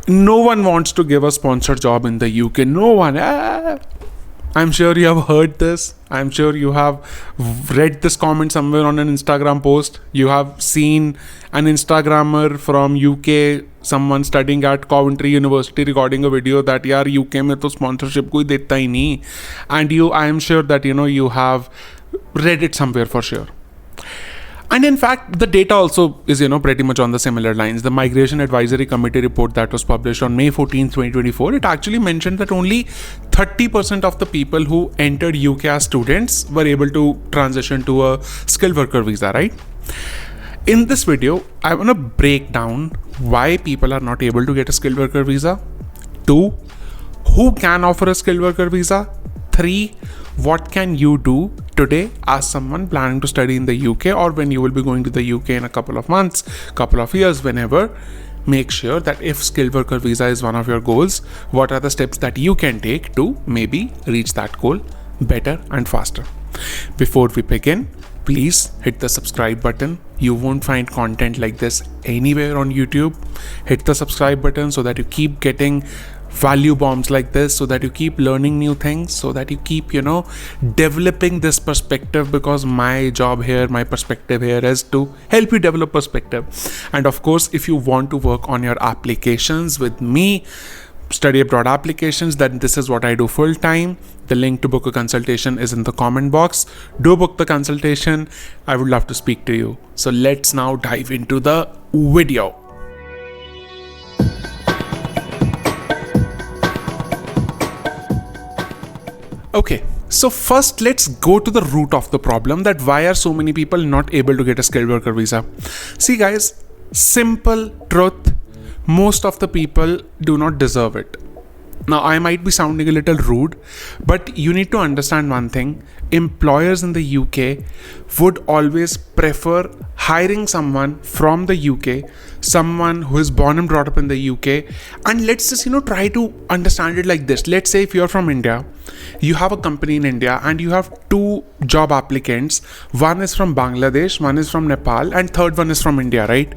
No one wants to give a sponsored job in the UK. No one. I'm sure you have heard this. I'm sure you have read this comment somewhere on an Instagram post. You have seen an Instagrammer from UK, someone studying at Coventry University, recording a video that यार UK में तो sponsorship कोई देता ही नहीं. And I am sure that you have read it somewhere for sure. And in fact, the data also is, pretty much on the similar lines. The Migration Advisory Committee report that was published on May 14, 2024, it actually mentioned that only 30% of the people who entered UK as students were able to transition to a skilled worker visa, right? In this video, I want to break down why people are not able to get a skilled worker visa. 2, who can offer a skilled worker visa? 3, what can you do today as someone planning to study in the UK, or when you will be going to the UK in a couple of months, couple of years, whenever. Make sure that if skilled worker visa is one of your goals, what are the steps that you can take to maybe reach that goal better and faster. Before we begin, please hit the subscribe button. You won't find content like this anywhere on YouTube. Hit the subscribe button so that you keep getting value bombs like this, so that you keep learning new things, so that you keep developing this perspective, because my job here, my perspective here is to help you develop perspective. And of course, if you want to work on your applications with me, study abroad applications, then this is what I do full time. The link to book a consultation is in the comment box. Do book the consultation. I would love to speak to you. So let's now dive into the video. Okay, so first let's go to the root of the problem, that why are so many people not able to get a skilled worker visa. See guys, simple truth, most of the people do not deserve it. Now, I might be sounding a little rude, but you need to understand one thing. Employers in the UK would always prefer hiring someone from the UK, someone who is born and brought up in the UK. And let's just, try to understand it like this. Let's say if you're from India, you have a company in India and you have 2 job applicants. One is from Bangladesh, one is from Nepal, and third one is from India, right?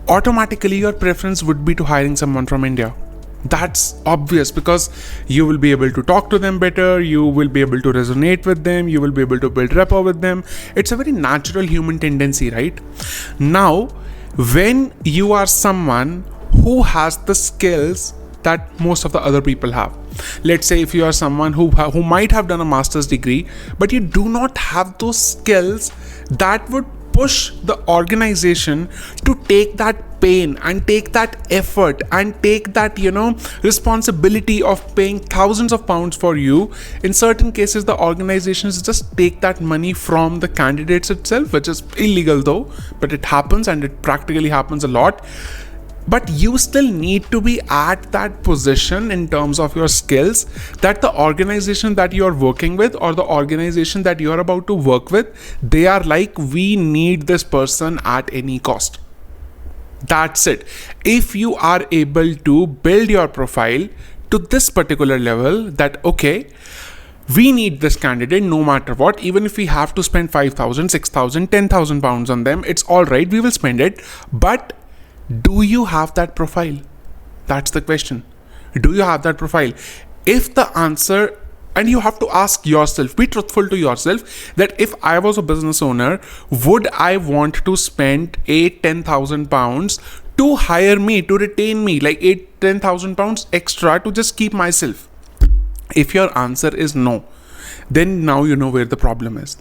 Automatically, your preference would be to hiring someone from India. That's obvious, because you will be able to talk to them better, you will be able to resonate with them, you will be able to build rapport with them. It's a very natural human tendency, right? Now, when you are someone who has the skills that most of the other people have, let's say if you are someone who might have done a master's degree, but you do not have those skills that would push the organization to take that pain and take that effort and take that responsibility of paying thousands of pounds for you. In certain cases, the organizations just take that money from the candidates itself, which is illegal though, but it happens, and it practically happens a lot. But you still need to be at that position in terms of your skills, that the organization that you are working with, or the organization that you are about to work with, they are like, we need this person at any cost. That's it. If you are able to build your profile to this particular level, that okay, we need this candidate no matter what, even if we have to spend 5,000, 6,000, 10,000 pounds on them, it's all right, we will spend it. But do you have that profile? That's the question. Do you have that profile? If the answer, and you have to ask yourself, be truthful to yourself, that if I was a business owner, would I want to spend 8,000-10,000 pounds to hire me, to retain me, like 8,000-10,000 pounds extra to just keep myself? If your answer is no, then now you know where the problem is.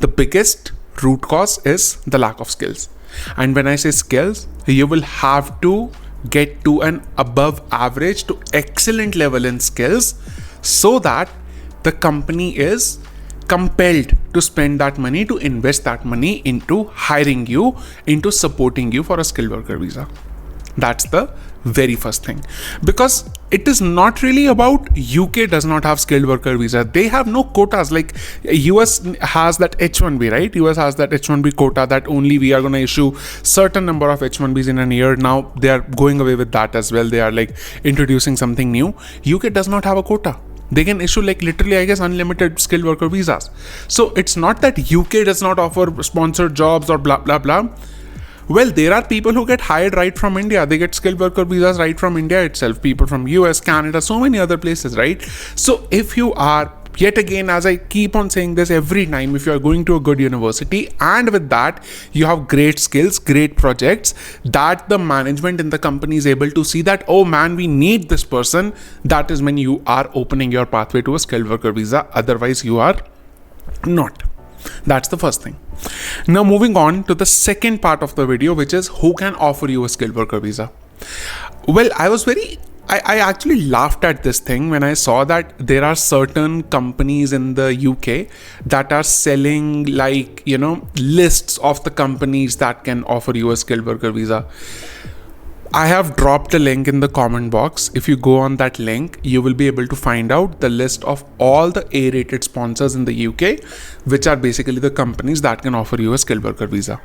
The biggest root cause is the lack of skills. And when I say skills, you will have to get to an above average to excellent level in skills, so that the company is compelled to spend that money, to invest that money into hiring you, into supporting you for a skilled worker visa. That's the very first thing, because it is not really about UK does not have skilled worker visa. They have no quotas. Like US has that H1B, right? US has that H1B quota that only we are going to issue certain number of H1Bs in a year. Now they are going away with that as well. They are like introducing something new. UK does not have a quota. They can issue like literally, I guess, unlimited skilled worker visas. So it's not that UK does not offer sponsored jobs or blah, blah, blah. Well, there are people who get hired right from India. They get skilled worker visas right from India itself. People from US, Canada, so many other places, right? So if you are, yet again, as I keep on saying this every time, if you are going to a good university and with that you have great skills, great projects, that the management in the company is able to see that, oh man, we need this person, that is when you are opening your pathway to a skilled worker visa. Otherwise you are not. That's the first thing. Now moving on to the second part of the video, which is who can offer you a skilled worker visa. Well, I actually laughed at this thing when I saw that there are certain companies in the UK that are selling lists of the companies that can offer you a skilled worker visa. I have dropped a link in the comment box. If you go on that link, you will be able to find out the list of all the A-rated sponsors in the UK, which are basically the companies that can offer you a skilled worker visa.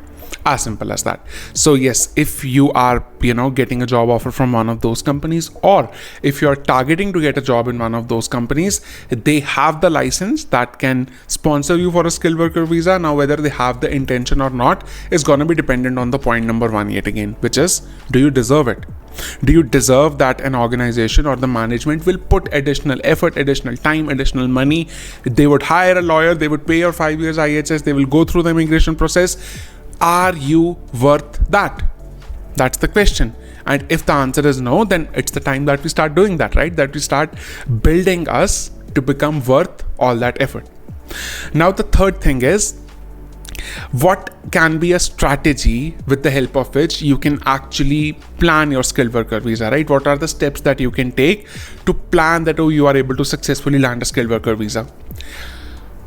As simple as that. So yes, if you are, getting a job offer from one of those companies, or if you are targeting to get a job in one of those companies, they have the license that can sponsor you for a skilled worker visa. Now, whether they have the intention or not is going to be dependent on the point number one yet again, which is, do you deserve it? Do you deserve that an organization or the management will put additional effort, additional time, additional money? They would hire a lawyer, they would pay your 5 years IHS, they will go through the immigration process. Are you worth that? That's the question. And if the answer is no, then it's the time that we start doing that, right? That we start building us to become worth all that effort. Now, the third thing is, what can be a strategy with the help of which you can actually plan your skilled worker visa, right? What are the steps that you can take to plan that, you are able to successfully land a skilled worker visa?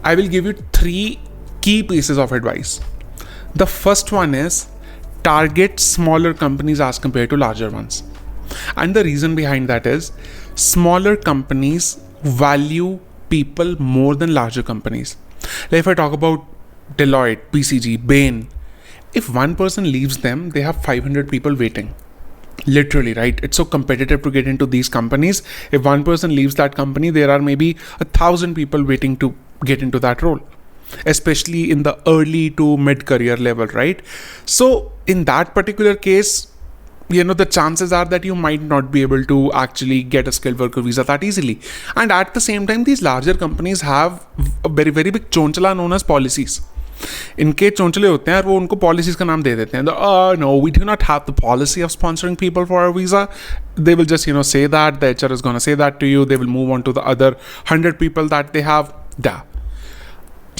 I will give you 3 key pieces of advice. The first one is target smaller companies as compared to larger ones. And the reason behind that is smaller companies value people more than larger companies. Like if I talk about Deloitte, BCG, Bain, if one person leaves them, they have 500 people waiting. Literally, right? It's so competitive to get into these companies. If one person leaves that company, there are maybe 1,000 people waiting to get into that role, especially in the early to mid-career level, right? So in that particular case, the chances are that you might not be able to actually get a skilled worker visa that easily. And at the same time, these larger companies have a very, very big chonchla known as policies. इनके चोंचले होते हैं और वो उनको policies का नाम दे देते हैं. No, we do not have the policy of sponsoring people for a visa. They will just, say that. The HR is going to say that to you. They will move on to the other 100 people that they have.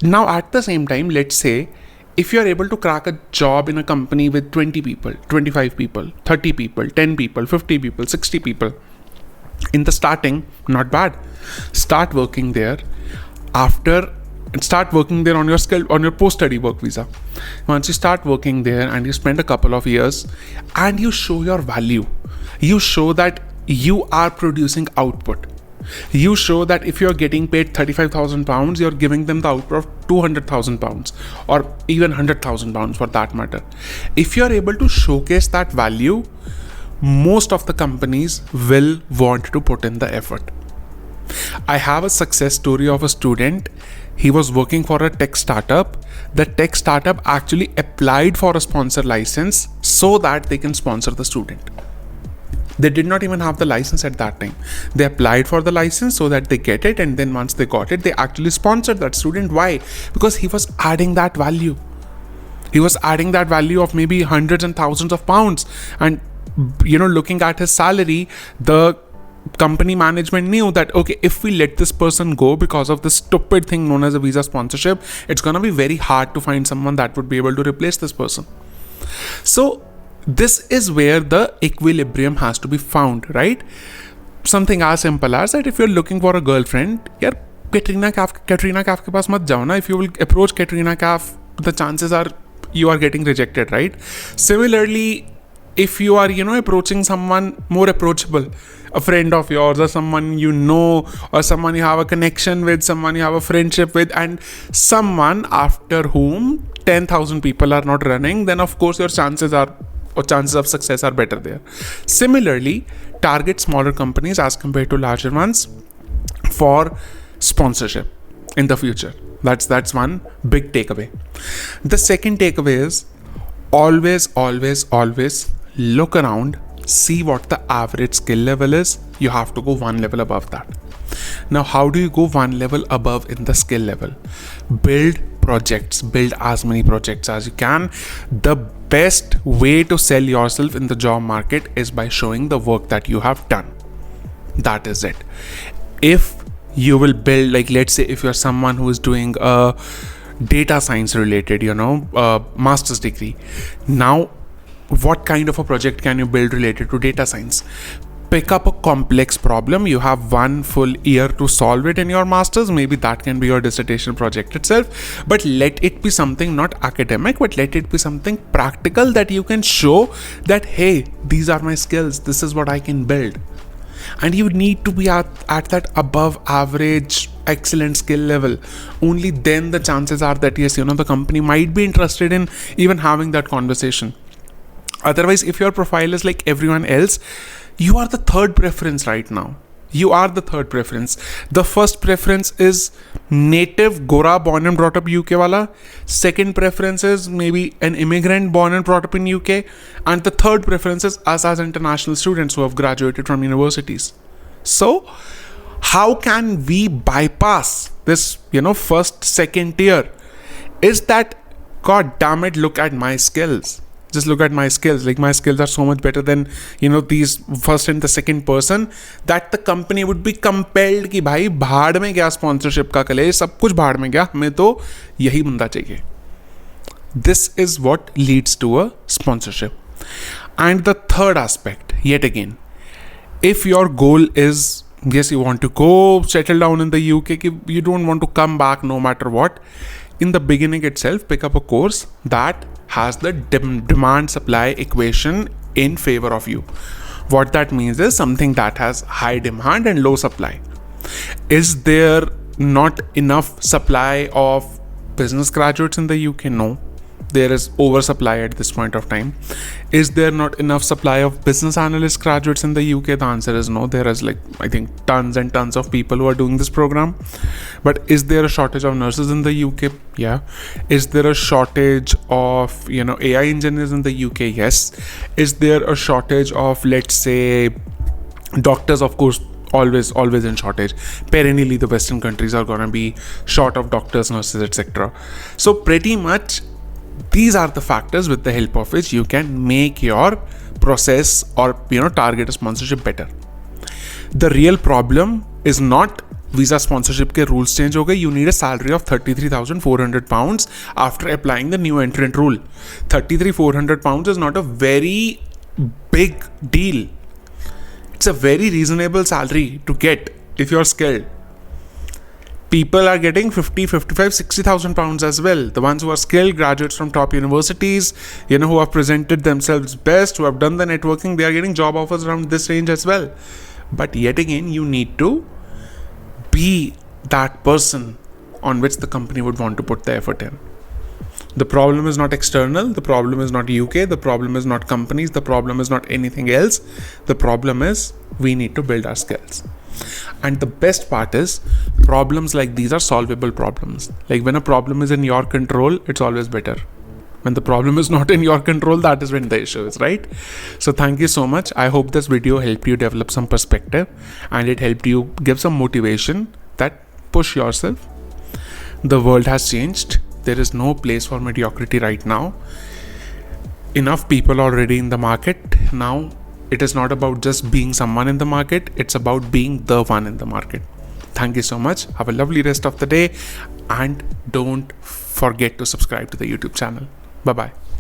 Now, at the same time, let's say if you're able to crack a job in a company with 20 people, 25 people, 30 people, 10 people, 50 people, 60 people, in the starting, not bad. Start working there. Start working there on your post-study work visa. Once you start working there and you spend a couple of years and you show your value, you show that you are producing output. You show that if you're getting paid £35,000, you're giving them the output of £200,000 or even £100,000 for that matter. If you're able to showcase that value, most of the companies will want to put in the effort. I have a success story of a student. He was working for a tech startup. The tech startup actually applied for a sponsor license so that they can sponsor the student. They did not even have the license at that time. They applied for the license so that they get it, and then once they got it, they actually sponsored that student. Why? Because he was adding that value. He was adding that value of maybe hundreds and thousands of pounds. And, looking at his salary, the company management knew that, okay, if we let this person go because of this stupid thing known as a visa sponsorship, it's going to be very hard to find someone that would be able to replace this person. So this is where the equilibrium has to be found, right? Something as simple as that if you're looking for a girlfriend, Katrina Kaif ke paas mat jao na. If you will approach Katrina Kaif, the chances are you are getting rejected, right? Similarly, if you are, approaching someone more approachable, a friend of yours or someone or someone you have a connection with, someone you have a friendship with, and someone after whom 10,000 people are not running, then of course your chances of success are better there. Similarly, target smaller companies as compared to larger ones for sponsorship in the future. That's one big takeaway. The second takeaway is always look around, see what the average skill level is. You have to go one level above that. Now, how do you go one level above in the skill level? Build projects, build as many projects as you can. The best way to sell yourself in the job market is by showing the work that you have done. That is it. If you will build, like, let's say if you're someone who is doing a data science related, master's degree, now what kind of a project can you build related to data science? Pick up a complex problem. You have 1 full year to solve it in your master's. Maybe that can be your dissertation project itself, but let it be something not academic, but let it be something practical that you can show that, hey, these are my skills, this is what I can build. And you need to be at that above average excellent skill level. Only then the chances are that, yes, the company might be interested in even having that conversation. Otherwise, if your profile is like everyone else, you are the third preference right now. You are the third preference. The first preference is native Gora born and brought up UK wala. Second preference is maybe an immigrant born and brought up in UK. And the third preference is us as international students who have graduated from universities. So how can we bypass this, first, second tier? Is that, God damn it, look at my skills. Just look at my skills. Like, my skills are so much better than, these first and the second person, that the company would be compelled कि भाई भाड़ में गया sponsorship का कलेश, सब कुछ भाड़ में गया, हमें तो यही बंदा चाहिए. This is what leads to a sponsorship. And the third aspect, yet again, if your goal is, yes, you want to go settle down in the UK, you don't want to come back no matter what, in the beginning itself, pick up a course that has the demand supply equation in favor of you. What that means is something that has high demand and low supply. Is there not enough supply of business graduates in the UK? No. There is oversupply at this point of time. Is there not enough supply of business analyst graduates in the UK? The answer is no. There is, I think, tons and tons of people who are doing this program. But is there a shortage of nurses in the UK? Yeah. Is there a shortage of, AI engineers in the UK? Yes. Is there a shortage of, let's say, doctors? Of course, always in shortage. Perennially, the Western countries are going to be short of doctors, nurses, etc. So pretty much, these are the factors with the help of which you can make your process or target a sponsorship better. The real problem is not visa sponsorship ke rules change ho gaye. You need a salary of 33,400 pounds after applying the new entrant rule. 33,400 pounds is not a very big deal. It's a very reasonable salary to get if you're skilled. People are getting 50, 55, 60,000 pounds as well. The ones who are skilled, graduates from top universities, who have presented themselves best, who have done the networking, they are getting job offers around this range as well. But yet again, you need to be that person on which the company would want to put the effort in. The problem is not external. The problem is not UK. The problem is not companies. The problem is not anything else. The problem is we need to build our skills. And the best part is, problems like these are solvable problems. Like, when a problem is in your control, it's always better. When the problem is not in your control, that is when the issue is, right? So thank you so much. I hope this video helped you develop some perspective and it helped you give some motivation that push yourself. The world has changed. There is no place for mediocrity right now. Enough people already in the market. Now, it is not about just being someone in the market. It's about being the one in the market. Thank you so much. Have a lovely rest of the day. And don't forget to subscribe to the YouTube channel. Bye-bye.